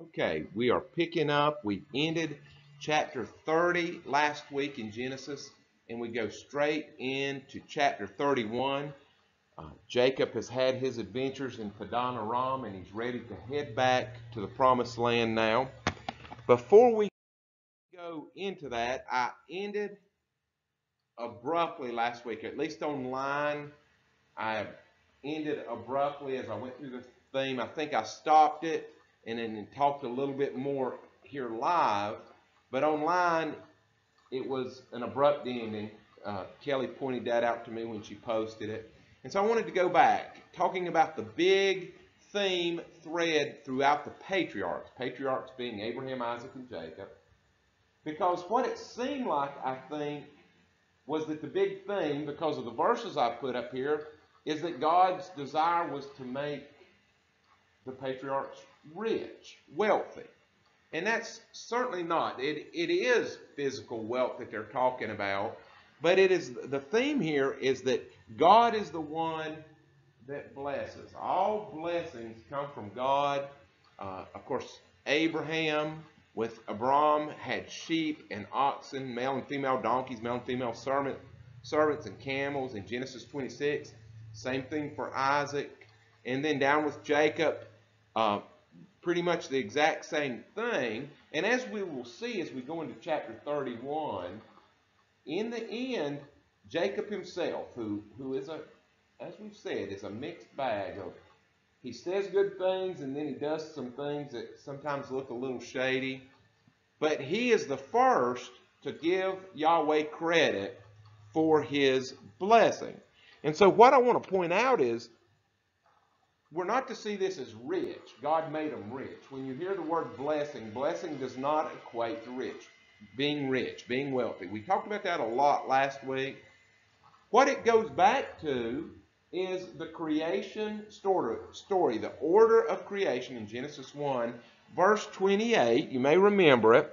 Okay, we are picking up. We ended chapter 30 last week in Genesis, and we go straight into chapter 31. Jacob has had his adventures in Padan Aram, and he's ready to head back to the promised land now. Before we go into that, I ended abruptly last week, at least online. I ended abruptly as I went through the theme. I think I stopped it and then talked a little bit more here live, but online it was an abrupt ending. Kelly pointed that out to me when she posted it. And so I wanted to go back, talking about the big theme thread throughout the patriarchs being Abraham, Isaac, and Jacob, because what it seemed like, I think, was that the big theme, because of the verses I put up here, is that God's desire was to make the patriarchs rich, wealthy. And that's certainly not. It is physical wealth that they're talking about, but it is the theme here is that God is the one that blesses. All blessings come from God. Of course, Abraham with Abram had sheep and oxen, male and female donkeys, male and female servants and camels in Genesis 26. Same thing for Isaac. And then down with Jacob, uh, pretty much the exact same thing. And as we will see as we go into chapter 31, in the end, Jacob himself, who is as we've said, is a mixed bag of, he says good things and then he does some things that sometimes look a little shady. But he is the first to give Yahweh credit for his blessing. And so what I want to point out is, we're not to see this as rich. God made them rich. When you hear the word blessing, blessing does not equate to rich, being wealthy. We talked about that a lot last week. What it goes back to is the creation story, the order of creation in Genesis 1, verse 28. You may remember it.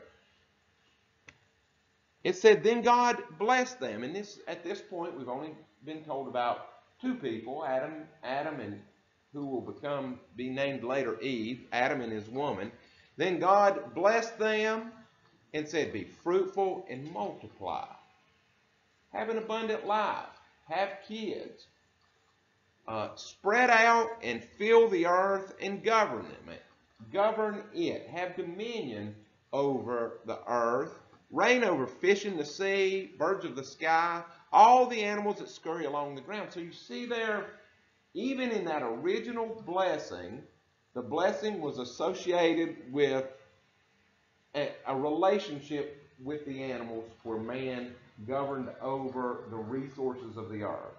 It said, then God blessed them. And at this point, we've only been told about two people, Adam and who will be named later Eve, Adam and his woman. Then God blessed them and said, be fruitful and multiply. Have an abundant life. Have kids. Spread out and fill the earth and govern it. Govern it. Have dominion over the earth. Reign over fish in the sea, birds of the sky, all the animals that scurry along the ground. So you see there, even in that original blessing, the blessing was associated with a relationship with the animals where man governed over the resources of the earth.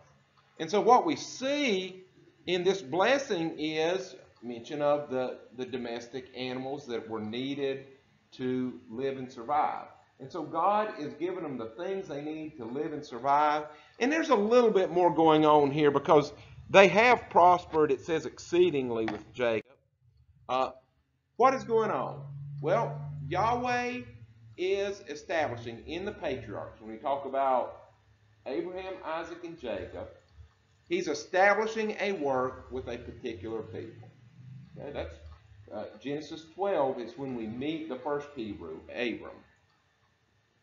And so what we see in this blessing is mention of the domestic animals that were needed to live and survive. And so God is giving them the things they need to live and survive. And there's a little bit more going on here because they have prospered, it says, exceedingly with Jacob. What is going on? Well, Yahweh is establishing in the patriarchs, when we talk about Abraham, Isaac, and Jacob, he's establishing a work with a particular people. Okay, that's Genesis 12 is when we meet the first Hebrew, Abram.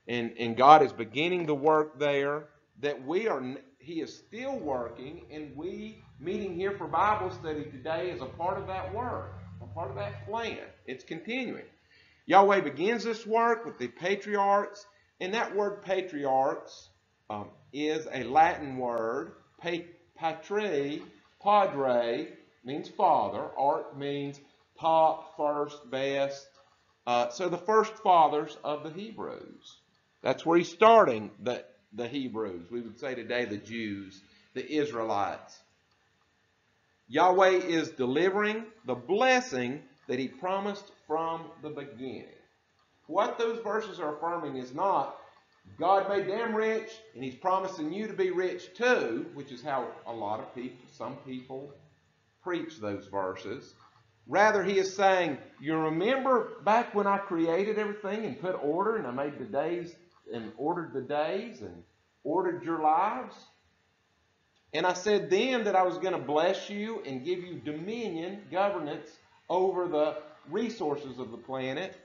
And God is beginning the work there that he is still working, and we meeting here for Bible study today is a part of that work, a part of that plan. It's continuing. Yahweh begins this work with the patriarchs, and that word patriarchs is a Latin word. Patri, padre, means father. Arch means top, first, best. So the first fathers of the Hebrews. That's where he's starting the Hebrews. We would say today the Jews, the Israelites. Yahweh is delivering the blessing that he promised from the beginning. What those verses are affirming is not God made them rich and he's promising you to be rich too, which is how some people preach those verses. Rather, he is saying, you remember back when I created everything and put order, and I made the days and ordered the days and ordered your lives? And I said then that I was going to bless you and give you dominion, governance over the resources of the planet.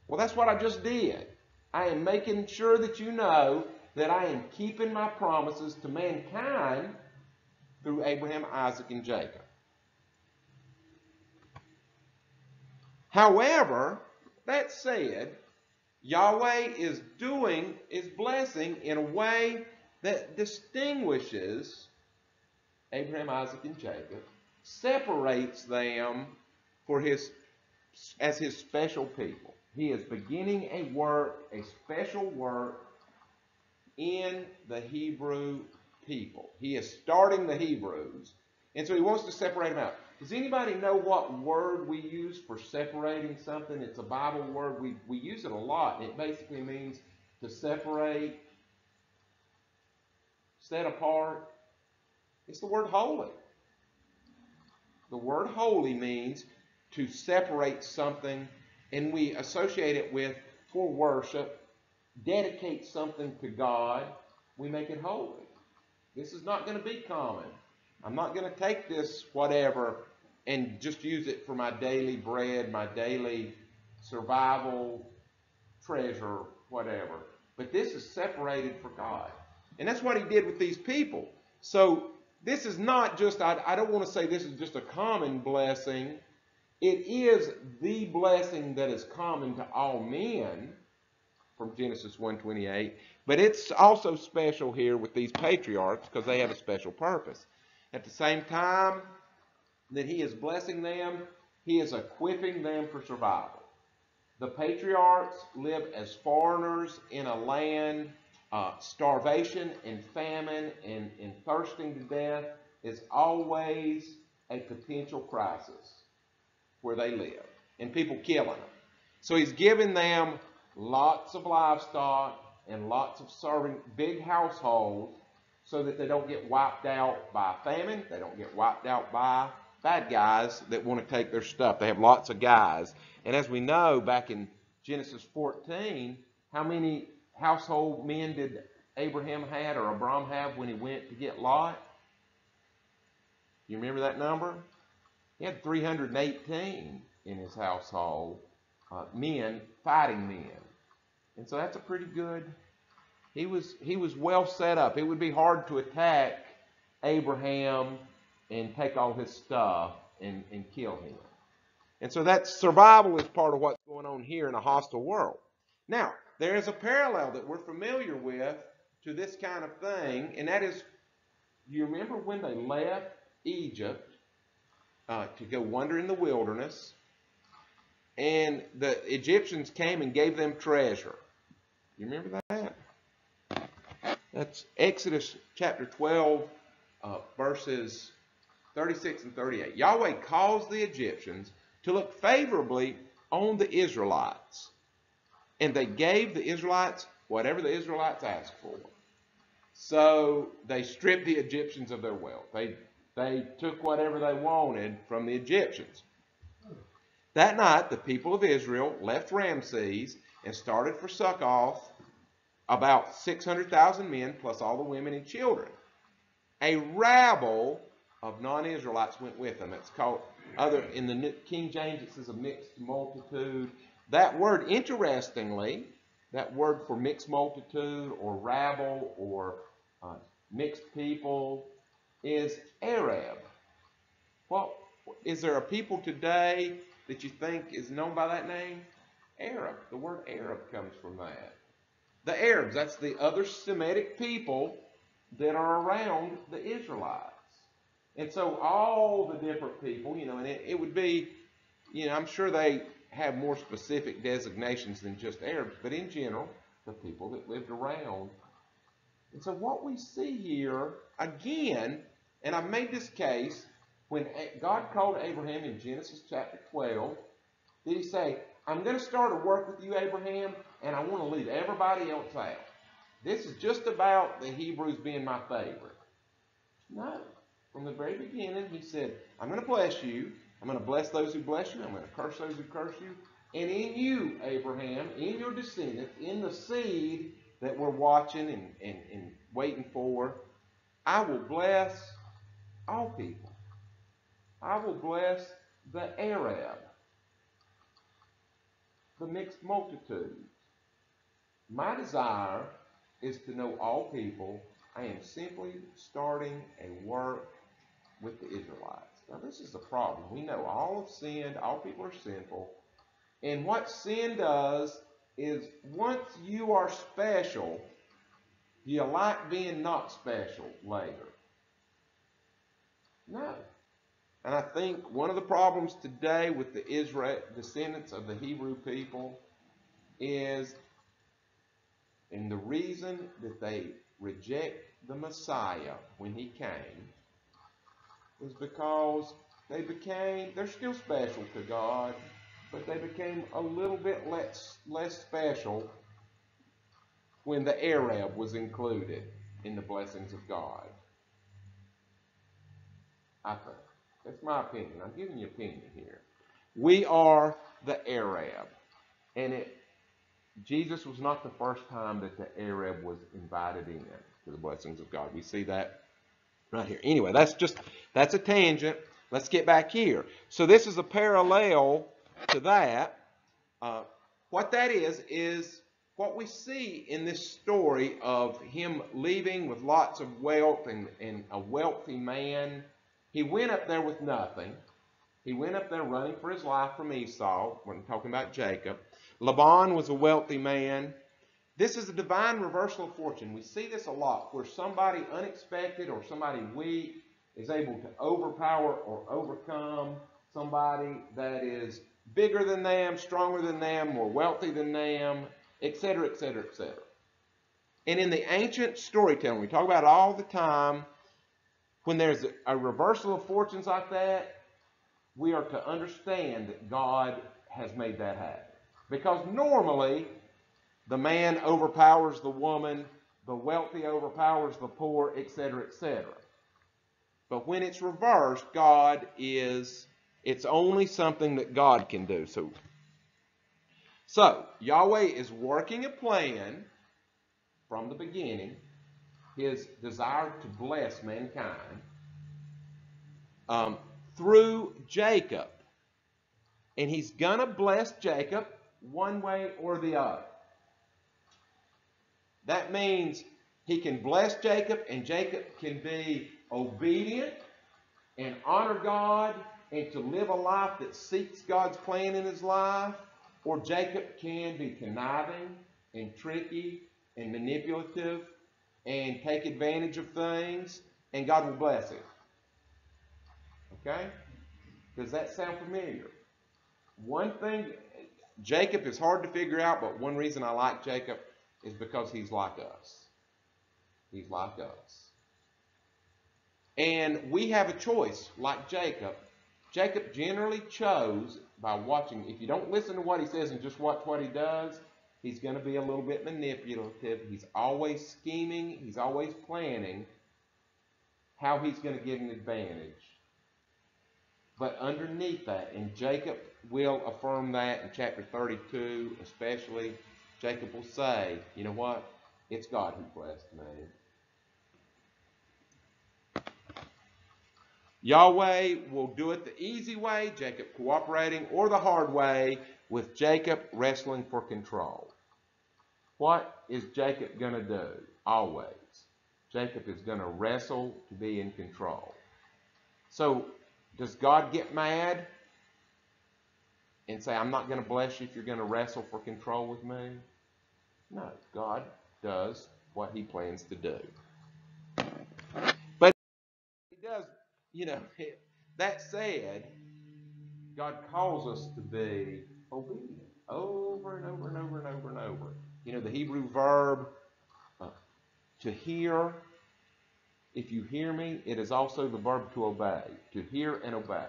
Well, that's what I just did. I am making sure that you know that I am keeping my promises to mankind through Abraham, Isaac, and Jacob. However, that said, Yahweh is blessing in a way that distinguishes Abraham, Isaac, and Jacob, separates them as his special people. He is beginning a special work in the Hebrew people. He is starting the Hebrews, and so he wants to separate them out. Does anybody know what word we use for separating something? It's a Bible word. We use it a lot, and it basically means to separate, set apart. It's the word holy. The word holy means to separate something, and we associate it with for worship, dedicate something to God, we make it holy. This is not going to be common. I'm not going to take this whatever and just use it for my daily bread, my daily survival treasure, whatever. But this is separated for God. And that's what he did with these people. So this is not just, I don't want to say this is just a common blessing. It is the blessing that is common to all men from Genesis 1:28. But it's also special here with these patriarchs because they have a special purpose. At the same time that he is blessing them, he is equipping them for survival. The patriarchs live as foreigners in a land. Starvation and famine and thirsting to death is always a potential crisis where they live, and people killing them. So he's giving them lots of livestock and lots of serving, big households, so that they don't get wiped out by famine. They don't get wiped out by bad guys that want to take their stuff. They have lots of guys. And as we know, back in Genesis 14, how many household men did Abraham had or Abram have when he went to get Lot? You remember that number? He had 318 in his household, men, fighting men. And so that's a pretty good, he was well set up. It would be hard to attack Abraham and take all his stuff and kill him. And so that survival is part of what's going on here in a hostile world. Now, there is a parallel that we're familiar with to this kind of thing, and that is, you remember when they left Egypt to go wander in the wilderness, and the Egyptians came and gave them treasure. You remember that? That's Exodus chapter 12, verses 36 and 38. Yahweh caused the Egyptians to look favorably on the Israelites, and they gave the Israelites whatever the Israelites asked for. So they stripped the Egyptians of their wealth. They took whatever they wanted from the Egyptians. That night, the people of Israel left Ramses and started for Succoth, about 600,000 men, plus all the women and children. A rabble of non-Israelites went with them. It's called, in the King James, it says a mixed multitude. That word, interestingly, that word for mixed multitude or rabble or mixed people is Arab. Well, is there a people today that you think is known by that name? Arab. The word Arab comes from that. The Arabs, that's the other Semitic people that are around the Israelites. And so all the different people, and it would be, I'm sure they have more specific designations than just Arabs, but in general, the people that lived around. And so what we see here, again, and I've made this case, when God called Abraham in Genesis chapter 12, did he say, I'm going to start a work with you, Abraham, and I want to leave everybody else out? This is just about the Hebrews being my favorite. No. From the very beginning, he said, I'm going to bless you. I'm going to bless those who bless you. I'm going to curse those who curse you. And in you, Abraham, in your descendants, in the seed that we're watching and waiting for, I will bless all people. I will bless the Arab. the mixed multitude. My desire is to know all people. I am simply starting a work with the Israelites. Now, this is the problem. We know all have sinned, all people are sinful. And what sin does is once you are special, you like being not special later. No. And I think one of the problems today with the descendants of the Hebrew people is, and the reason that they reject the Messiah when he came, is because they're still special to God, but they became a little bit less special when the Arab was included in the blessings of God. I think. That's my opinion. I'm giving you opinion here. We are the Arab. And Jesus was not the first time that the Arab was invited in to the blessings of God. We see that right here. Anyway, that's a tangent. Let's get back here. So this is a parallel to that. What that is what we see in this story of him leaving with lots of wealth and a wealthy man. He went up there with nothing. He went up there running for his life from Esau. We're talking about Jacob. Laban was a wealthy man. This is a divine reversal of fortune. We see this a lot, where somebody unexpected or somebody weak is able to overpower or overcome somebody that is bigger than them, stronger than them, more wealthy than them, etc., etc., etc. And in the ancient storytelling, we talk about it all the time, when there's a reversal of fortunes like that, we are to understand that God has made that happen. Because normally, the man overpowers the woman, the wealthy overpowers the poor, etc., etc. But when it's reversed, it's only something that God can do. So Yahweh is working a plan from the beginning, his desire to bless mankind, through Jacob. And he's going to bless Jacob one way or the other. That means he can bless Jacob, and Jacob can be obedient and honor God and to live a life that seeks God's plan in his life, or Jacob can be conniving and tricky and manipulative and take advantage of things, and God will bless him. Okay? Does that sound familiar? One thing, Jacob is hard to figure out, but one reason I like Jacob is because he's like us. He's like us. And we have a choice, like Jacob. Jacob generally chose by watching. If you don't listen to what he says and just watch what he does, he's going to be a little bit manipulative. He's always scheming. He's always planning how he's going to get an advantage. But underneath that, and Jacob will affirm that in chapter 32 especially, Jacob will say, you know what? It's God who blessed me. Yahweh will do it the easy way, Jacob cooperating, or the hard way, with Jacob wrestling for control. What is Jacob going to do? Always. Jacob is going to wrestle to be in control. So, does God get mad and say, I'm not going to bless you if you're going to wrestle for control with me? No, God does what he plans to do. But he does, that said, God calls us to be obedient over and over and over and over and over. The Hebrew verb to hear, if you hear me, it is also the verb to obey, to hear and obey.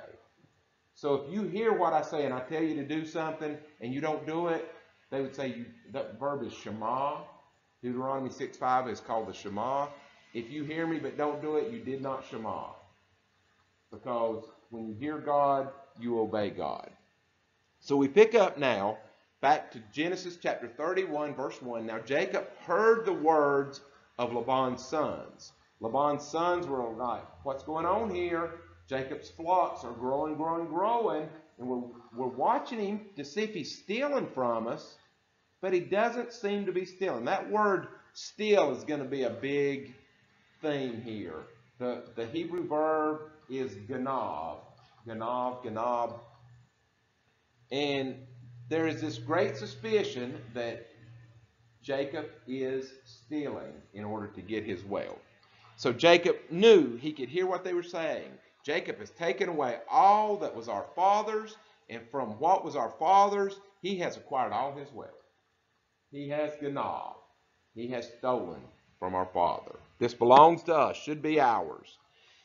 So if you hear what I say and I tell you to do something and you don't do it, they would say that verb is shema. Deuteronomy 6:5 is called the shema. If you hear me but don't do it, you did not shema. Because when you hear God, you obey God. So we pick up now, back to Genesis chapter 31, verse 1. Now Jacob heard the words of Laban's sons. Laban's sons were like, what's going on here? Jacob's flocks are growing. And we're watching him to see if he's stealing from us, but he doesn't seem to be stealing. That word steal is going to be a big theme here. The Hebrew verb is ganav. Ganav. And there is this great suspicion that Jacob is stealing in order to get his wealth. So Jacob knew, he could hear what they were saying. Jacob has taken away all that was our father's, and from what was our father's, he has acquired all his wealth. He has ganav. He has stolen from our father. This belongs to us, should be ours.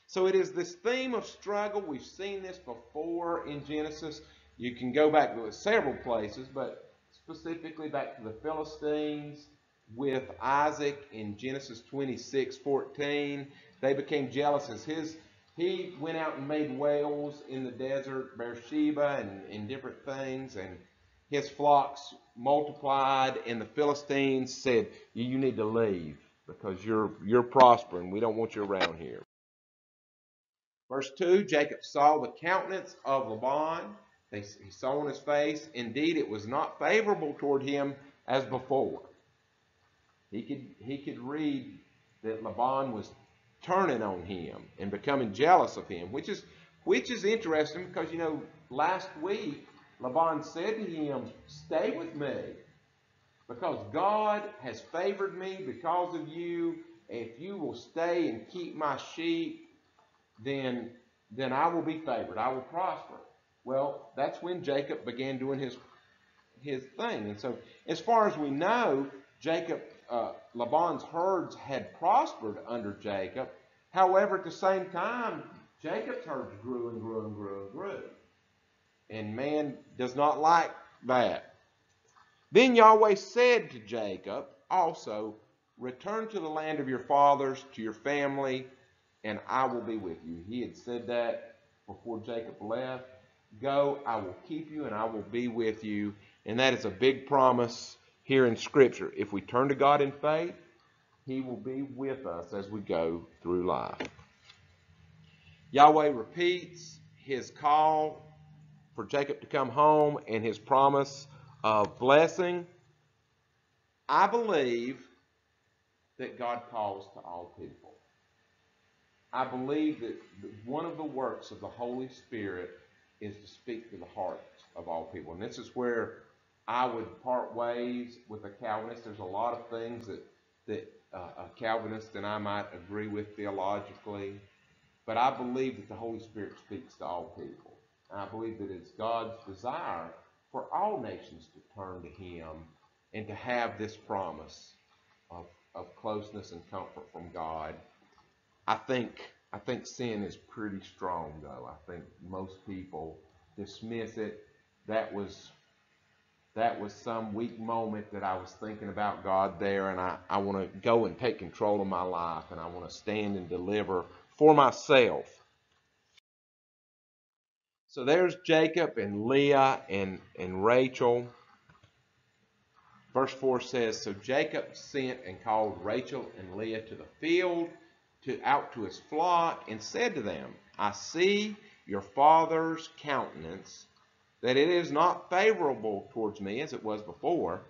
So it is this theme of struggle. We've seen this before in Genesis. You can go back to several places, but specifically back to the Philistines with Isaac in Genesis 26:14. They became jealous as he went out and made wells in the desert, Beersheba, and different things, and his flocks multiplied, and the Philistines said, you need to leave because you're prospering. We don't want you around here. Verse 2, Jacob saw the countenance of Laban. He saw on his face. Indeed, it was not favorable toward him as before. He could read that Laban was turning on him and becoming jealous of him, which is interesting because, last week Laban said to him, stay with me because God has favored me because of you. If you will stay and keep my sheep, then I will be favored. I will prosper. Well, that's when Jacob began doing his thing. And so as far as we know, Laban's herds had prospered under Jacob. However, at the same time, Jacob's herds grew and grew and grew and grew. And man does not like that. Then Yahweh said to Jacob also, return to the land of your fathers, to your family, and I will be with you. He had said that before Jacob left. Go, I will keep you, and I will be with you. And that is a big promise here in Scripture. If we turn to God in faith, He will be with us as we go through life. Yahweh repeats His call for Jacob to come home and His promise of blessing. I believe that God calls to all people. I believe that one of the works of the Holy Spirit is to speak to the hearts of all people. And this is where I would part ways with a Calvinist. There's a lot of things that a Calvinist and I might agree with theologically, but I believe that the Holy Spirit speaks to all people. And I believe that it's God's desire for all nations to turn to Him and to have this promise of closeness and comfort from God. I think sin is pretty strong, though. I think most people dismiss it. That was some weak moment that I was thinking about God there, and I want to go and take control of my life, and I want to stand and deliver for myself. So there's Jacob and Leah and Rachel. Verse 4 says, so Jacob sent and called Rachel and Leah to the field, out to his flock, and said to them, I see your father's countenance, that it is not favorable towards me as it was before,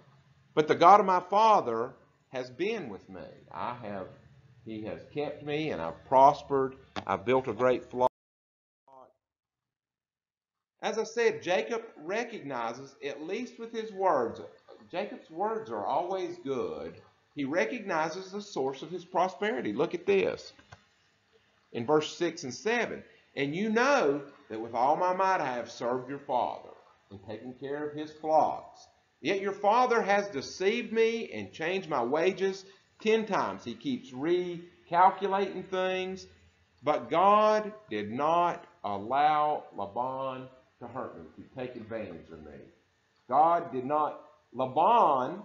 but the God of my father has been with me. He has kept me, and I've prospered. I've built a great flock. As I said, Jacob recognizes, at least with his words, Jacob's words are always good. He recognizes the source of his prosperity. Look at this. In verse 6 and 7, and you know that with all my might I have served your father and taken care of his flocks. Yet your father has deceived me and changed my wages 10 times. He keeps recalculating things. But God did not allow Laban to hurt me, to take advantage of me. Laban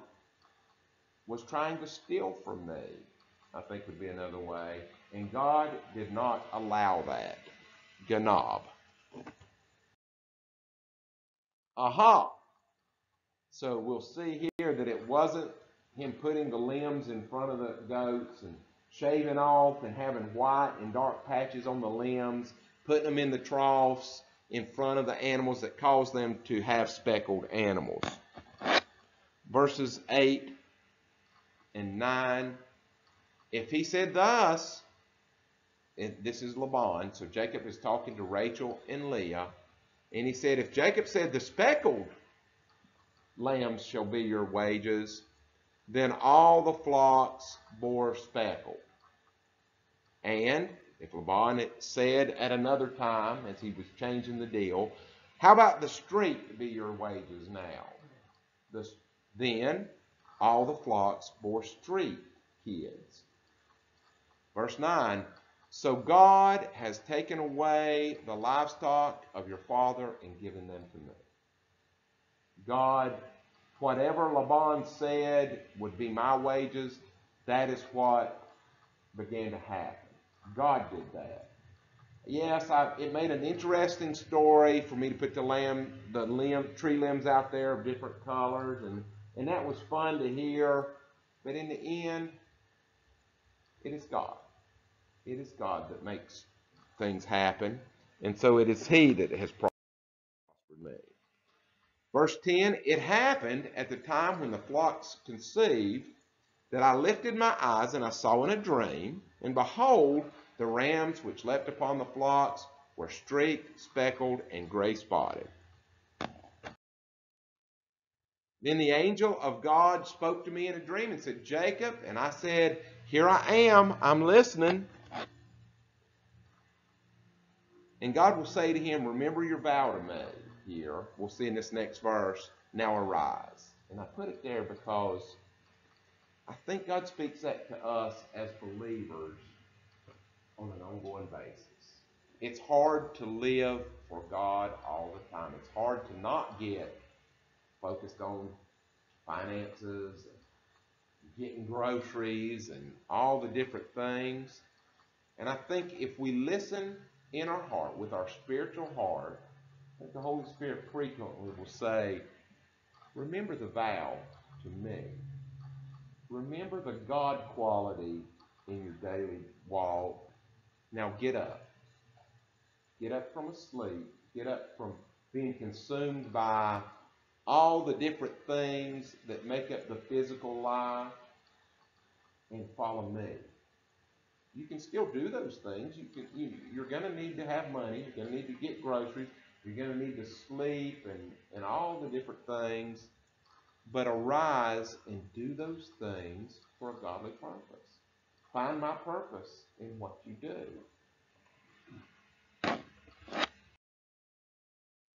was trying to steal from me, I think would be another way. And God did not allow that. Ganab. Aha! So we'll see here that it wasn't him putting the limbs in front of the goats and shaving off and having white and dark patches on the limbs, putting them in the troughs. in front of the animals that caused them to have speckled animals. Verses 8 and 9, if he said thus, and this is Laban, so Jacob is talking to Rachel and Leah, and he said, if Jacob said, the speckled lambs shall be your wages, then all the flocks bore speckled. And if Laban had said at another time, as he was changing the deal, how about the streak be your wages now? Then all the flocks bore streak kids. Verse 9, so God has taken away the livestock of your father and given them to me. God, whatever Laban said would be my wages, that is what began to happen. God did that. Yes, it made an interesting story for me to put the tree limbs out there of different colors, and that was fun to hear. But in the end, it is God. It is God that makes things happen, and so it is He that has prospered me. Verse 10, it happened at the time when the flocks conceived that I lifted my eyes and I saw in a dream, and behold, the rams which leapt upon the flocks were streaked, speckled, and gray spotted. Then the angel of God spoke to me in a dream and said, Jacob, and I said, here I am, I'm listening. And God will say to him, remember your vow to me here. We'll see in this next verse, now arise. And I put it there because I think God speaks that to us as believers on an ongoing basis. It's hard to live for God all the time. It's hard to not get focused on finances, getting groceries, and all the different things. And I think if we listen in our heart, with our spiritual heart, I think the Holy Spirit frequently will say, remember the vow to me. Remember the God quality in your daily walk. Now get up. Get up from asleep. Get up from being consumed by all the different things that make up the physical life and follow me. You can still do those things. You're going to need to have money. You're going to need to get groceries. You're going to need to sleep and all the different things. But arise and do those things for a godly purpose. Find my purpose in what you do.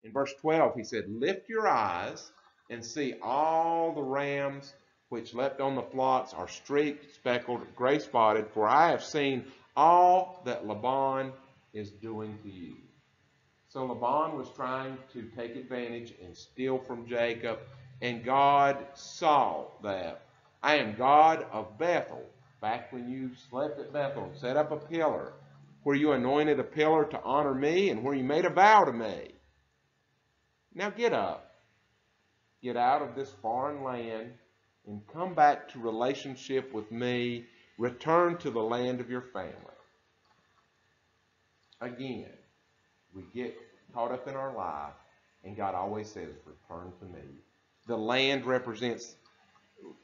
In verse 12, he said, lift your eyes and see all the rams which leapt on the flocks are streaked, speckled, gray spotted, for I have seen all that Laban is doing to you. So Laban was trying to take advantage and steal from Jacob, and God saw that. I am God of Bethel, back when you slept at Bethel and set up a pillar, where you anointed a pillar to honor me, and where you made a vow to me. Now get up, get out of this foreign land, and come back to relationship with me. Return to the land of your family. Again, we get caught up in our life, and God always says, return to me. The land represents,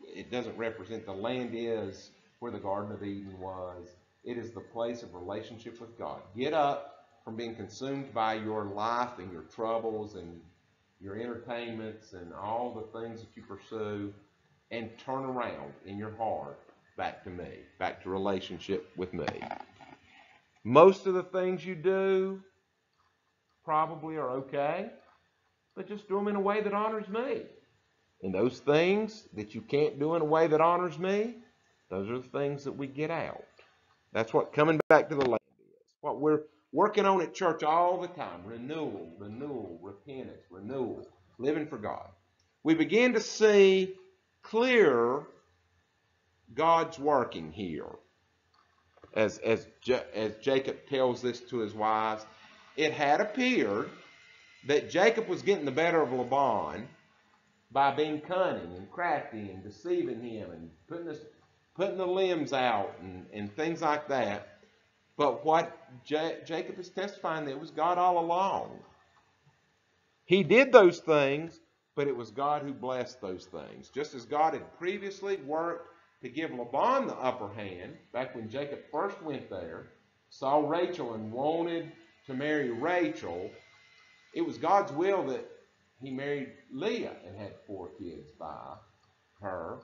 it doesn't represent, the land is where the Garden of Eden was. It is the place of relationship with God. Get up from being consumed by your life and your troubles and your entertainments and all the things that you pursue, and turn around in your heart back to me, back to relationship with me. Most of the things you do probably are okay, but just do them in a way that honors me. And those things that you can't do in a way that honors me, those are the things that we get out. That's what coming back to the land is. What we're working on at church all the time. Renewal, renewal, repentance, renewal. Living for God. We begin to see clear God's working here. As Jacob tells this to his wives, it had appeared that Jacob was getting the better of Laban by being cunning and crafty and deceiving him and putting the limbs out and things like that. But what Jacob is testifying, that it was God all along. He did those things, but it was God who blessed those things. Just as God had previously worked to give Laban the upper hand, back when Jacob first went there, saw Rachel and wanted to marry Rachel, it was God's will that he married Leah and had 4 kids by her.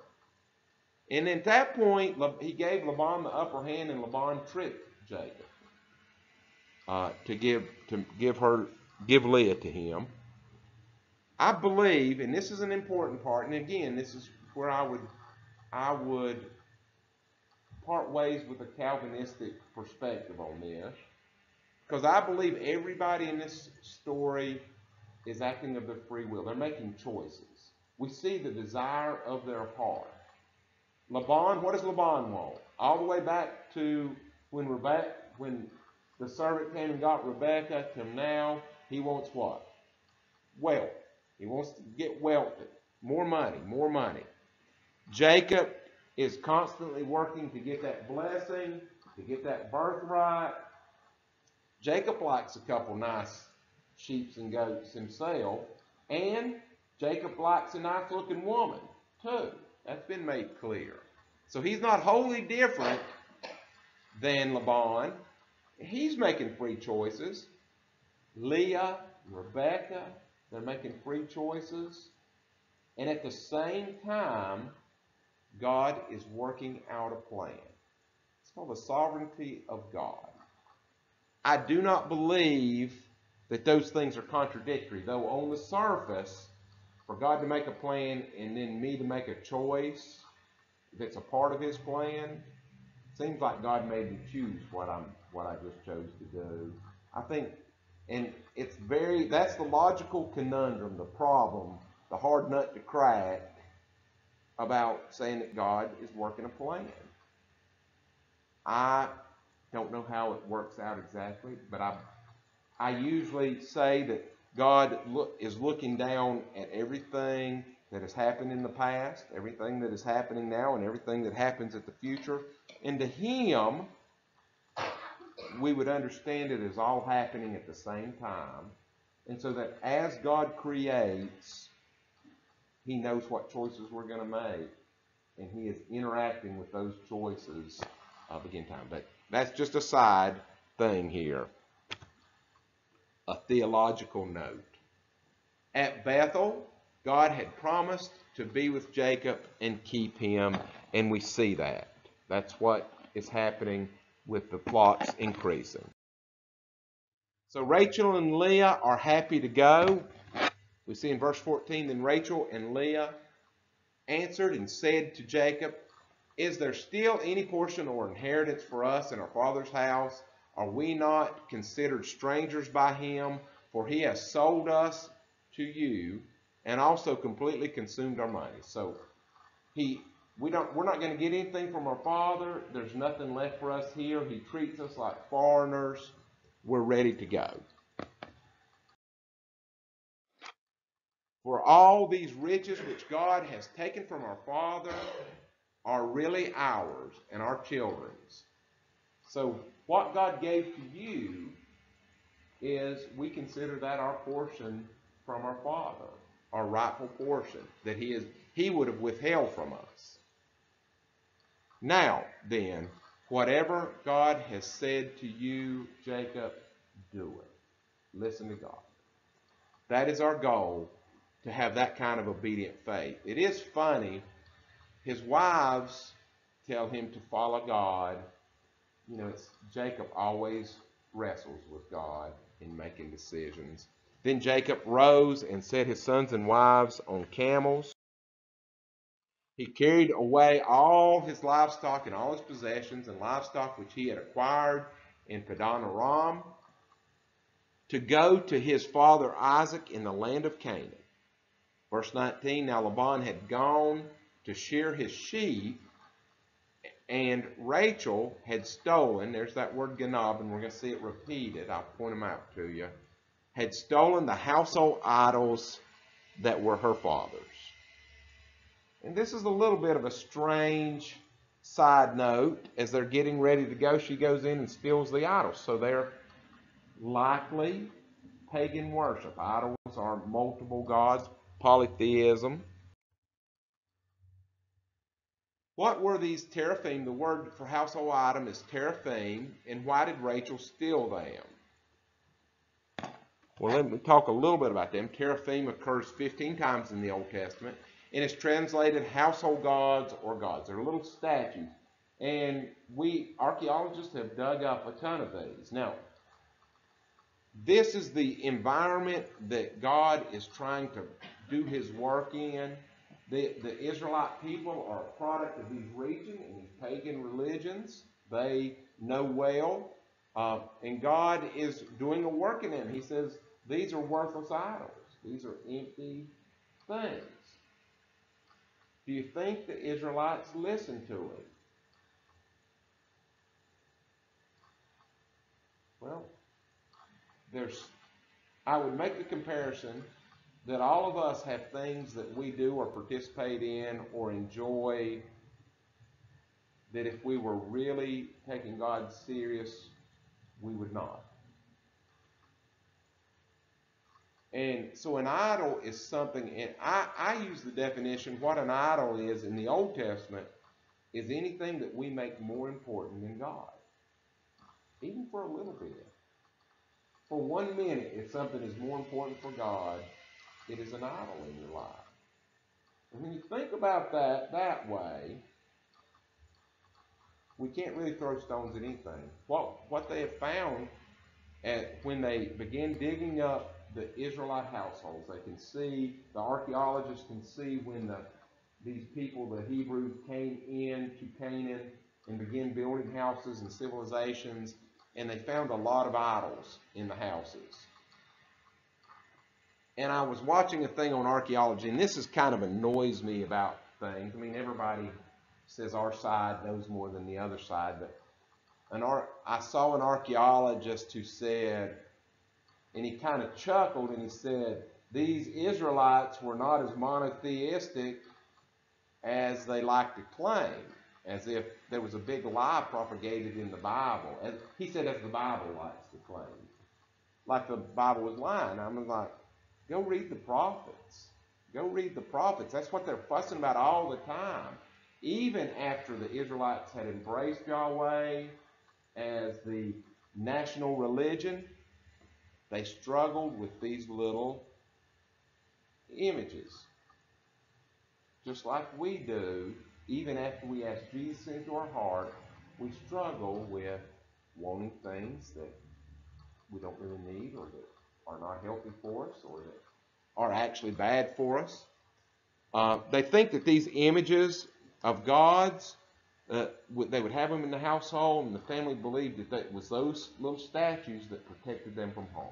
And at that point, he gave Laban the upper hand, and Laban tricked Jacob to give Leah to him. I believe, and this is an important part, and again, this is where I would part ways with a Calvinistic perspective on this, because I believe everybody in this story is acting of their free will. They're making choices. We see the desire of their heart. Laban, what does Laban want? All the way back to when the servant came and got Rebekah to now, he wants what? Wealth. He wants to get wealthy. More money, more money. Jacob is constantly working to get that blessing, to get that birthright. Jacob likes a couple nice sheep and goats himself, and Jacob likes a nice looking woman too. That's been made clear. So he's not wholly different than Laban. He's making free choices. Leah, Rebekah, they're making free choices. And at the same time, God is working out a plan. It's called the sovereignty of God. I do not believe that those things are contradictory, though on the surface, for God to make a plan and then me to make a choice that's a part of his plan, seems like God made me choose what I just chose to do. I think, and that's the logical conundrum, the problem, the hard nut to crack about saying that God is working a plan. I don't know how it works out exactly, but I usually say that God is looking down at everything that has happened in the past, everything that is happening now, and everything that happens in the future. And to him, we would understand it as all happening at the same time. And so that as God creates, he knows what choices we're going to make. And he is interacting with those choices begin time. But that's just a side thing here. A theological note. At Bethel, God had promised to be with Jacob and keep him, and we see that. That's what is happening with the flocks increasing. So Rachel and Leah are happy to go. We see in verse 14, then Rachel and Leah answered and said to Jacob, is there still any portion or inheritance for us in our father's house? Are we not considered strangers by him? For he has sold us to you and also completely consumed our money. So we're not going to get anything from our father. There's nothing left for us here. He treats us like foreigners. We're ready to go. For all these riches which God has taken from our father are really ours and our children's. So what God gave to you is we consider that our portion from our Father, our rightful portion that he would have withheld from us. Now then, whatever God has said to you, Jacob, do it. Listen to God. That is our goal, to have that kind of obedient faith. It is funny, his wives tell him to follow God. You know, Jacob always wrestles with God in making decisions. Then Jacob rose and set his sons and wives on camels. He carried away all his livestock and all his possessions and livestock which he had acquired in Padan Aram to go to his father Isaac in the land of Canaan. Verse 19, now Laban had gone to shear his sheep, and Rachel had stolen, there's that word ganab, and we're going to see it repeated. I'll point them out to you. Had stolen the household idols that were her father's. And this is a little bit of a strange side note. As they're getting ready to go, she goes in and steals the idols. So they're likely pagan worship, idol are multiple gods, polytheism. What were these teraphim? The word for household item is teraphim, and why did Rachel steal them? Well, let me talk a little bit about them. Teraphim occurs 15 times in the Old Testament, and it's translated household gods or gods. They're little statues, and archaeologists have dug up a ton of these. Now, this is the environment that God is trying to do His work in. The Israelite people are a product of these regions and these pagan religions. They know well, and God is doing a work in them. He says, these are worthless idols. These are empty things. Do you think the Israelites listened to Him? Well, I would make the comparison that all of us have things that we do or participate in or enjoy that if we were really taking God serious, we would not. And so an idol is something, and I use the definition, what an idol is in the Old Testament is anything that we make more important than God, even for a little bit. For 1 minute, if something is more important for God, it is an idol in your life. And when you think about that way, we can't really throw stones at anything. What they have found when they begin digging up the Israelite households, they can see, the archaeologists can see when these people, the Hebrews, came into Canaan and began building houses and civilizations, and they found a lot of idols in the houses. And I was watching a thing on archaeology, and this is kind of annoys me about things. I mean, everybody says our side knows more than the other side, but I saw an archaeologist who said, and he kind of chuckled, and he said, these Israelites were not as monotheistic as they like to claim, as if there was a big lie propagated in the Bible. He said, as the Bible likes to claim. Like the Bible was lying. I was like, go read the prophets. Go read the prophets. That's what they're fussing about all the time. Even after the Israelites had embraced Yahweh as the national religion, they struggled with these little images. Just like we do, even after we ask Jesus into our heart, we struggle with wanting things that we don't really need, or that are not healthy for us, or that are actually bad for us. They think that these images of gods, they would have them in the household, and the family believed that it was those little statues that protected them from harm,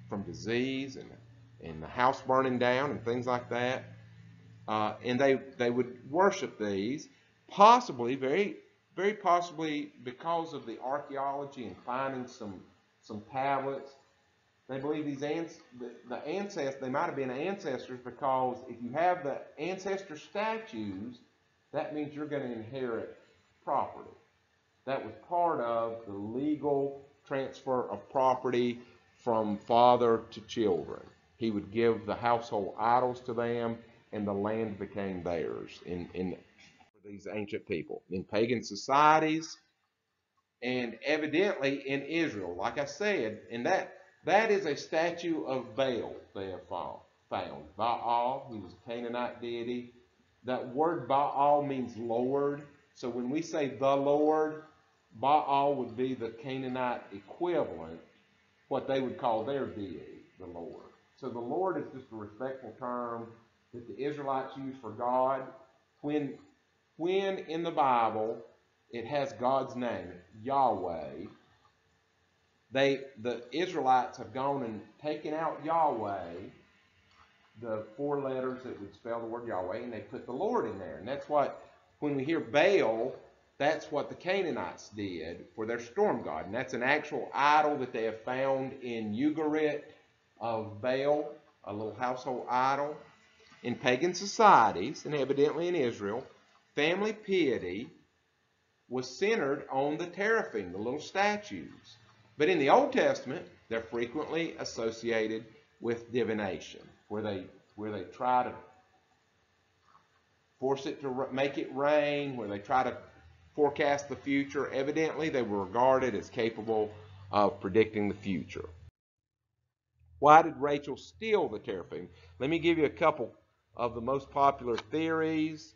from disease and the house burning down and things like that. And they would worship these, possibly, very, very possibly because of the archaeology and finding some tablets. They believe these the ancestors, they might have been ancestors, because if you have the ancestor statues, that means you're going to inherit property. That was part of the legal transfer of property from father to children. He would give the household idols to them, and the land became theirs for these ancient people. In pagan societies, and evidently in Israel, like I said, and that is a statue of Baal they have found. Baal, he was a Canaanite deity. That word Baal means Lord. So when we say the Lord, Baal would be the Canaanite equivalent, what they would call their deity, the Lord. So the Lord is just a respectful term that the Israelites use for God. When in the Bible it has God's name, Yahweh, the Israelites have gone and taken out Yahweh, the 4 letters that would spell the word Yahweh, and they put the Lord in there. And that's what, when we hear Baal, that's what the Canaanites did for their storm god. And that's an actual idol that they have found in Ugarit of Baal, a little household idol. In pagan societies, and evidently in Israel, family piety was centered on the teraphim, the little statues. But in the Old Testament, they're frequently associated with divination, where they try to force it to make it rain, where they try to forecast the future. Evidently, they were regarded as capable of predicting the future. Why did Rachel steal the teraphim? Let me give you a couple of the most popular theories.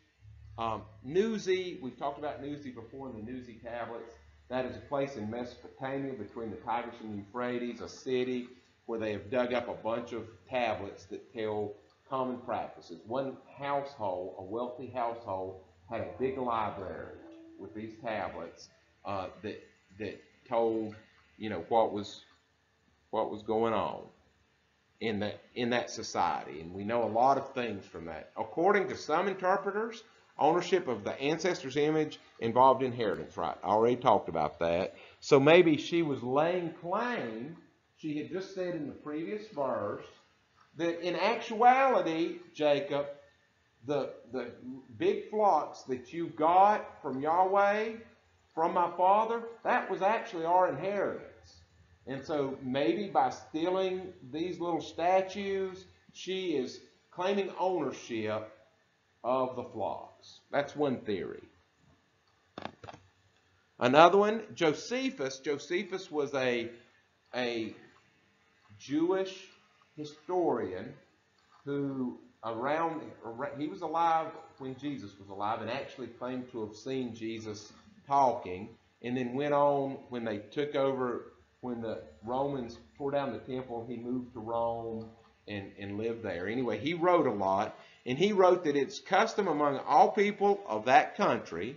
Nuzi, we've talked about Nuzi before in the Nuzi tablets. That is a place in Mesopotamia between the Tigris and Euphrates, a city where they have dug up a bunch of tablets that tell common practices. One household, a wealthy household, had a big library with these tablets that told, what was going on in that society. And we know a lot of things from that. According to some interpreters, ownership of the ancestor's image involved inheritance right. I already talked about that. So maybe she was laying claim. She had just said in the previous verse that in actuality, Jacob, the big flocks that you got from Yahweh, from my father, that was actually our inheritance. And so maybe by stealing these little statues, she is claiming ownership of the flocks. That's one theory. Another one, Josephus. Josephus was a Jewish historian who he was alive when Jesus was alive and actually claimed to have seen Jesus talking, and then went on when they took over, when the Romans tore down the temple, he moved to Rome and lived there. Anyway, he wrote a lot, and he wrote that it's custom among all people of that country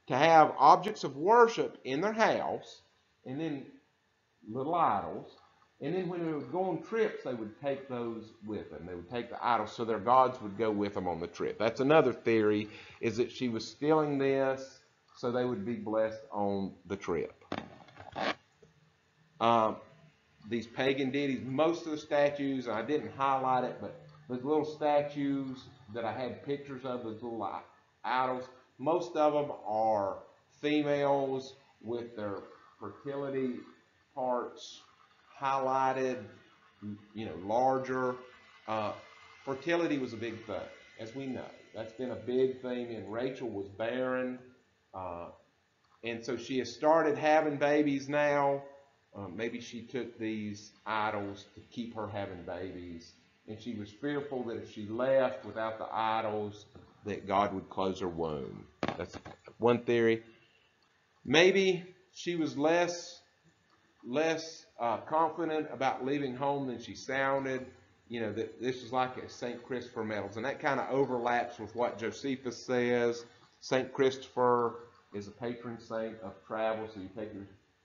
to have objects of worship in their house, and then little idols. And then when they would go on trips, they would take those with them. They would take the idols so their gods would go with them on the trip. That's another theory, is that she was stealing this so they would be blessed on the trip. These pagan deities, most of the statues, and I didn't highlight it, but those little statues that I had pictures of, those little idols, most of them are females with their fertility parts highlighted, larger. Fertility was a big thing, as we know. That's been a big thing, and Rachel was barren. And so she has started having babies now. Maybe she took these idols to keep her having babies. And she was fearful that if she left without the idols, that God would close her womb. That's one theory. Maybe she was less confident about leaving home than she sounded. That this is like a St. Christopher medals. And that kind of overlaps with what Josephus says. St. Christopher is a patron saint of travel, so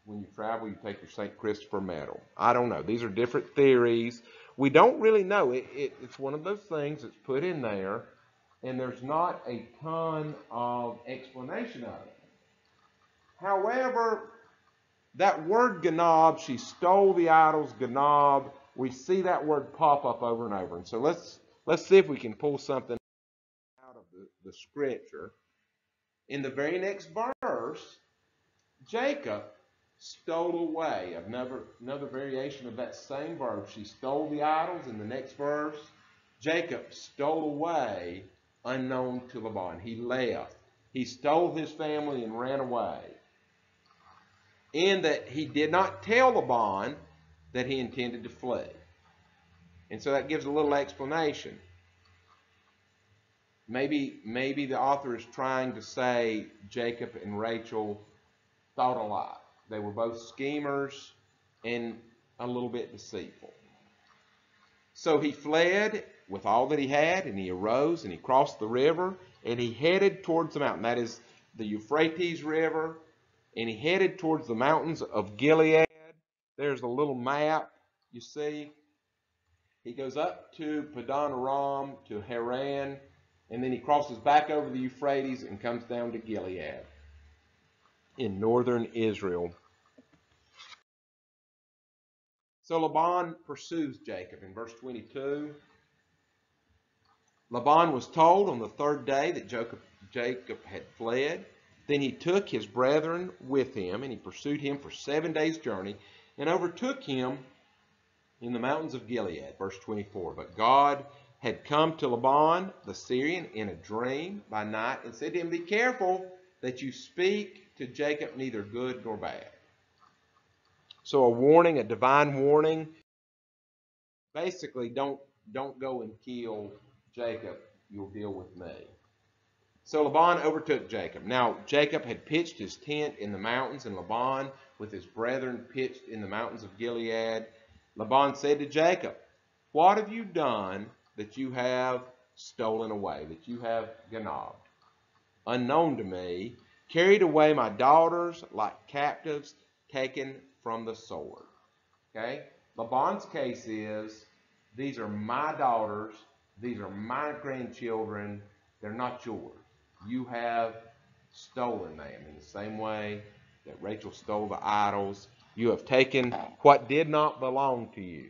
when you travel, you take your St. Christopher medal. I don't know. These are different theories. We don't really know. It's one of those things that's put in there, and there's not a ton of explanation of it. However, that word ganob, she stole the idols, ganob, we see that word pop up over and over. And so let's see if we can pull something out of the scripture. In the very next verse, Jacob stole away. Another variation of that same verb. She stole the idols. In the next verse, Jacob stole away unknown to Laban. He left. He stole his family and ran away. In that he did not tell Laban that he intended to flee. And so that gives a little explanation. Maybe the author is trying to say Jacob and Rachel thought a lot. They were both schemers and a little bit deceitful. So he fled with all that he had, and he arose and he crossed the river, and he headed towards the mountain. That is the Euphrates River. And he headed towards the mountains of Gilead. There's a little map, you see. He goes up to Padan Aram, to Haran, and then he crosses back over the Euphrates and comes down to Gilead in northern Israel. So Laban pursues Jacob in verse 22. Laban was told on the third day that Jacob had fled. Then he took his brethren with him, and he pursued him for 7 days' journey, and overtook him in the mountains of Gilead, verse 24. But God had come to Laban the Syrian in a dream by night and said to him, be careful that you speak to Jacob neither good nor bad. So a warning, a divine warning. Basically, don't go and kill Jacob. You'll deal with me. So Laban overtook Jacob. Now Jacob had pitched his tent in the mountains, and Laban with his brethren pitched in the mountains of Gilead. Laban said to Jacob, what have you done that you have stolen away, that you have ganabbed? Unknown to me, carried away my daughters like captives taken from the sword. Okay? Laban's case is, these are my daughters, these are my grandchildren, they're not yours. You have stolen them in the same way that Rachel stole the idols. You have taken what did not belong to you.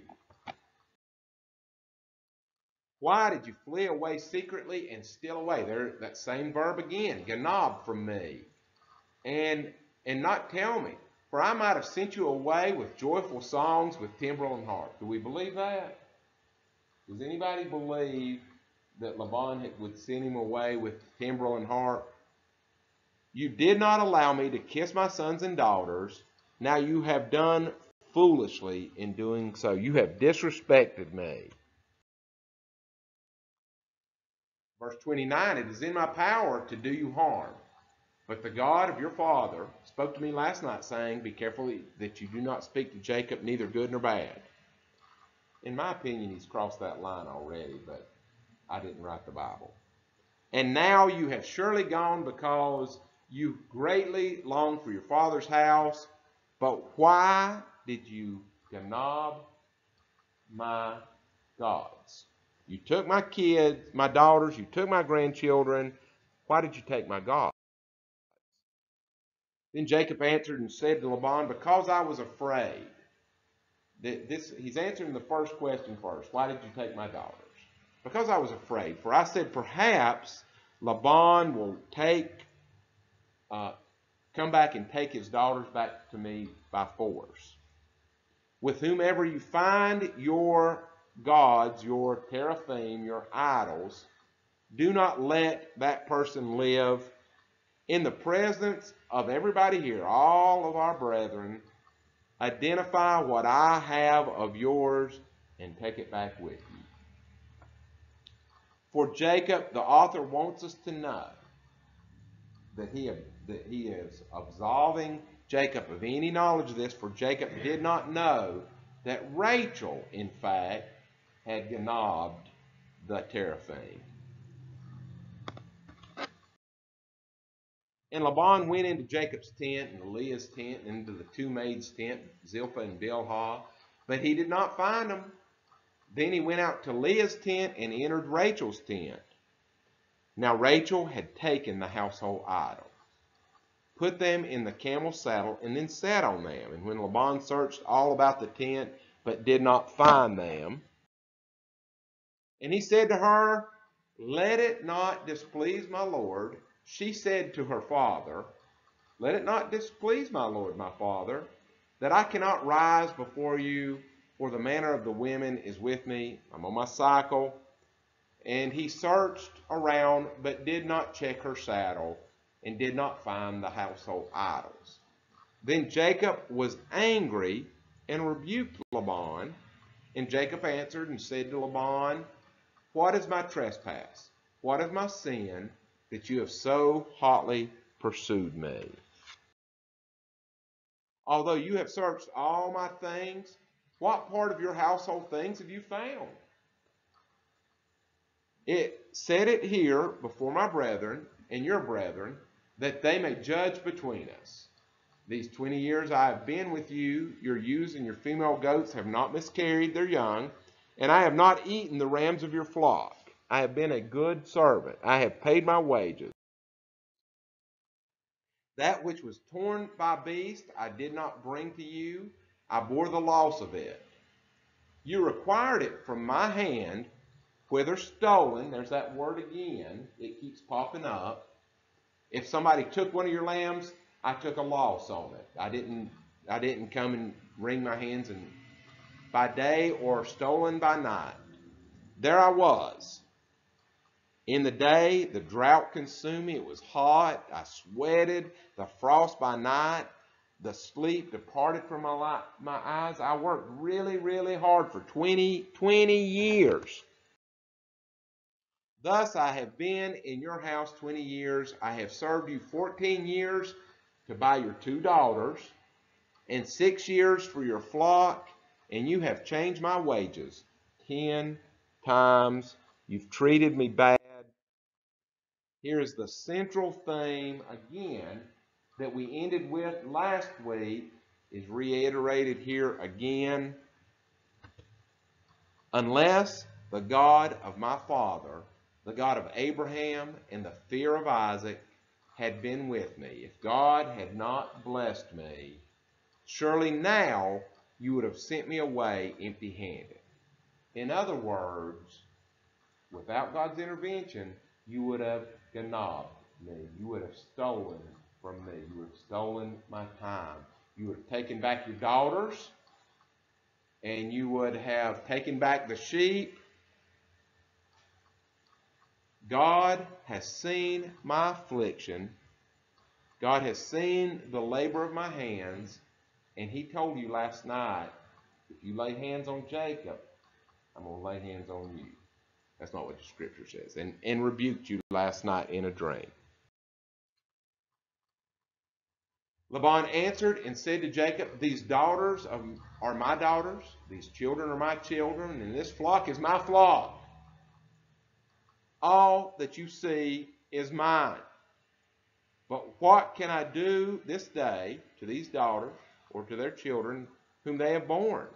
Why did you flee away secretly and steal away? There, that same verb again, ganab from me. And not tell me, for I might have sent you away with joyful songs, with timbrel and harp. Do we believe that? Does anybody believe that Laban would send him away with timbrel and harp? You did not allow me to kiss my sons and daughters. Now you have done foolishly in doing so. You have disrespected me. Verse 29, it is in my power to do you harm. But the God of your father spoke to me last night, saying, be careful that you do not speak to Jacob, neither good nor bad. In my opinion, he's crossed that line already, but I didn't write the Bible. And now you have surely gone because you greatly longed for your father's house. But why did you ganab my gods? You took my kids, my daughters, you took my grandchildren. Why did you take my gods? Then Jacob answered and said to Laban, because I was afraid. He's answering the first question first. Why did you take my daughters? Because I was afraid. For I said, perhaps Laban will come back and take his daughters back to me by force. With whomever you find your gods, your teraphim, your idols, do not let that person live. In the presence of everybody here, all of our brethren, identify what I have of yours and take it back with you. For Jacob, the author wants us to know that he is absolving Jacob of any knowledge of this, for Jacob did not know that Rachel, in fact, had ganabbed the teraphim. And Laban went into Jacob's tent and Leah's tent and into the two maids' tent, Zilpah and Bilhah, but he did not find them. Then he went out to Leah's tent and entered Rachel's tent. Now Rachel had taken the household idols, put them in the camel's saddle, and then sat on them. And when Laban searched all about the tent, but did not find them, and he said to her, let it not displease my lord. She said to her father, let it not displease my lord, my father, that I cannot rise before you, for the manner of the women is with me. I'm on my cycle. And he searched around, but did not check her saddle, and did not find the household idols. Then Jacob was angry and rebuked Laban. And Jacob answered and said to Laban, what is my trespass? What is my sin that you have so hotly pursued me? Although you have searched all my things, what part of your household things have you found? It said it here before my brethren and your brethren, that they may judge between us. These 20 years I have been with you, your ewes and your female goats have not miscarried their young, and I have not eaten the rams of your flock. I have been a good servant. I have paid my wages. That which was torn by beast I did not bring to you. I bore the loss of it. You required it from my hand, whether stolen, there's that word again, it keeps popping up. If somebody took one of your lambs, I took a loss on it. I didn't come and wring my hands and by day or stolen by night. There I was. In the day, the drought consumed me. It was hot. I sweated. The frost by night. The sleep departed from my eyes. I worked really, really hard for 20 years. Thus I have been in your house 20 years. I have served you 14 years to buy your 2 daughters, and 6 years for your flock, and you have changed my wages 10 times. You've treated me bad. Here's the central theme again that we ended with last week, is reiterated here again. Unless the God of my father, the God of Abraham and the fear of Isaac had been with me, if God had not blessed me, surely now you would have sent me away empty-handed. In other words, without God's intervention, you would have gnabbed me. You would have stolen from me. You would have stolen my time. You would have taken back your daughters, and you would have taken back the sheep. God has seen my affliction. God has seen the labor of my hands, and he told you last night, if you lay hands on Jacob, I'm going to lay hands on you. That's not what the scripture says. And rebuked you last night in a dream. Laban answered and said to Jacob, these daughters are my daughters, these children are my children, and this flock is my flock. All that you see is mine. But what can I do this day to these daughters or to their children whom they have borne?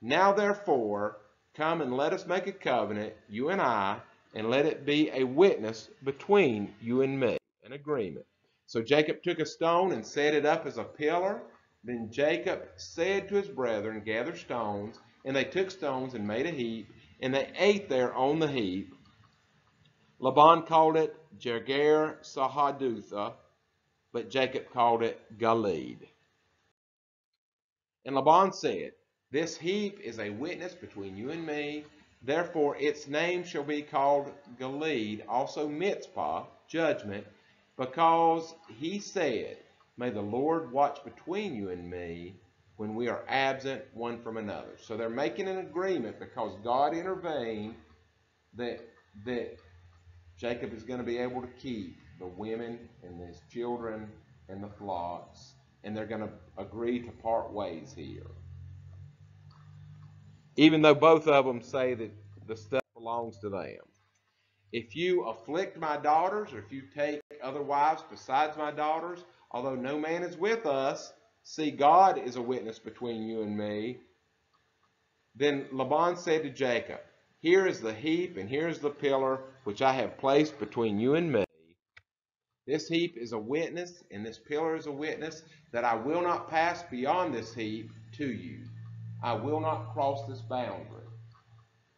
Now therefore, come and let us make a covenant, you and I, and let it be a witness between you and me, an agreement. So Jacob took a stone and set it up as a pillar. Then Jacob said to his brethren, gather stones. And they took stones and made a heap, and they ate there on the heap. Laban called it Jegar Sahadutha, but Jacob called it Gilead. And Laban said, this heap is a witness between you and me. Therefore its name shall be called Gilead, also Mitzpah, judgment, because he said, may the Lord watch between you and me when we are absent one from another. So they're making an agreement because God intervened that Jacob is going to be able to keep the women and his children and the flocks, and they're going to agree to part ways here. Even though both of them say that the stuff belongs to them. If you afflict my daughters, or if you take other wives besides my daughters, although no man is with us, see, God is a witness between you and me. Then Laban said to Jacob, here is the heap, and here is the pillar, which I have placed between you and me. This heap is a witness, and this pillar is a witness, that I will not pass beyond this heap to you. I will not cross this boundary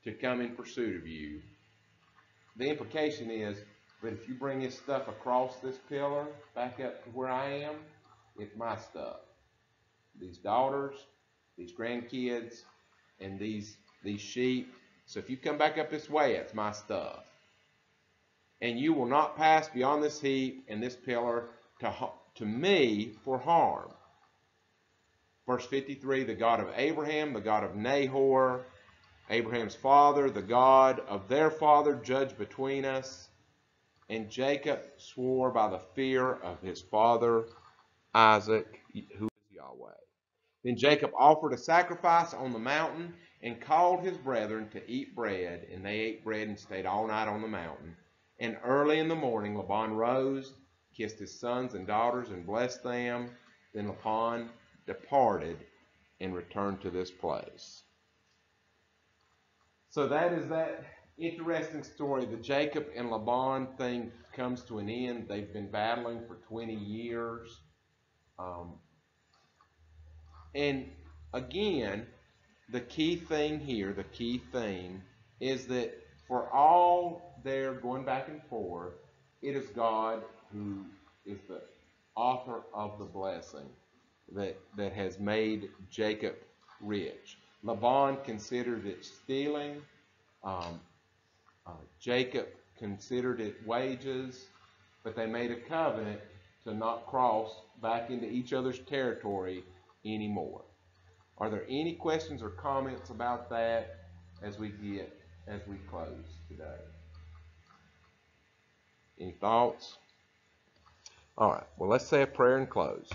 to come in pursuit of you. The implication is that if you bring this stuff across this pillar back up to where I am, it's my stuff. These daughters, these grandkids, and these sheep. So if you come back up this way, it's my stuff. And you will not pass beyond this heap and this pillar to me for harm. Verse 53, the God of Abraham, the God of Nahor, Abraham's father, the God of their father, judge between us. And Jacob swore by the fear of his father Isaac, who is Yahweh. Then Jacob offered a sacrifice on the mountain and called his brethren to eat bread. And they ate bread and stayed all night on the mountain. And early in the morning Laban rose, kissed his sons and daughters, and blessed them. Then Laban departed and returned to this place. So that is that interesting story. The Jacob and Laban thing comes to an end. They've been battling for 20 years. And again, the key thing here, the key theme, is that for all their going back and forth, it is God who is the author of the blessing that has made Jacob rich. Laban considered it stealing. Um, Jacob considered it wages, but they made a covenant to not cross back into each other's territory anymore. Are there any questions or comments about that as we close today? Any thoughts? All right, well, let's say a prayer and close.